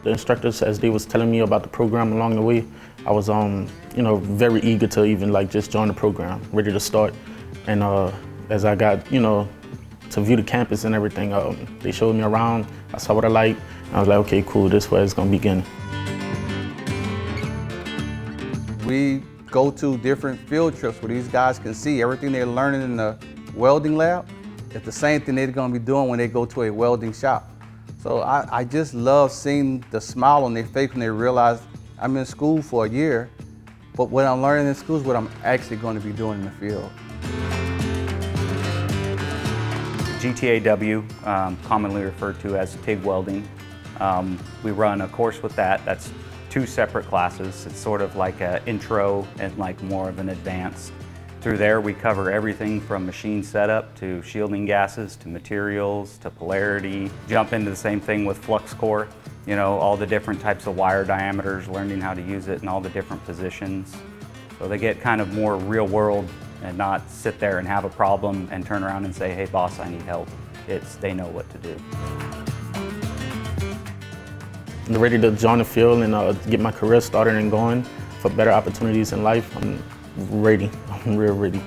The instructors, as they was telling me about the program along the way, I was very eager to even like just join the program, ready to start. And as I got to view the campus and everything, they showed me around. I saw what I liked. I was like, okay, cool, this is where it's gonna begin. We go to different field trips where these guys can see everything they're learning in the welding lab. It's the same thing they're gonna be doing when they go to a welding shop. So I just love seeing the smile on their face when they realize I'm in school for a year, but what I'm learning in school is what I'm actually going to be doing in the field. GTAW, commonly referred to as TIG Welding. We run a course with that. That's 2 separate classes. It's sort of like an intro and like more of an advanced. Through there we cover everything from machine setup to shielding gases to materials to polarity. Jump into the same thing with flux core, all the different types of wire diameters, learning how to use it in all the different positions. So they get kind of more real world and not sit there and have a problem and turn around and say, hey boss, I need help. They know what to do. I'm ready to join the field and get my career started and going for better opportunities in life. I'm ready. I'm real ready.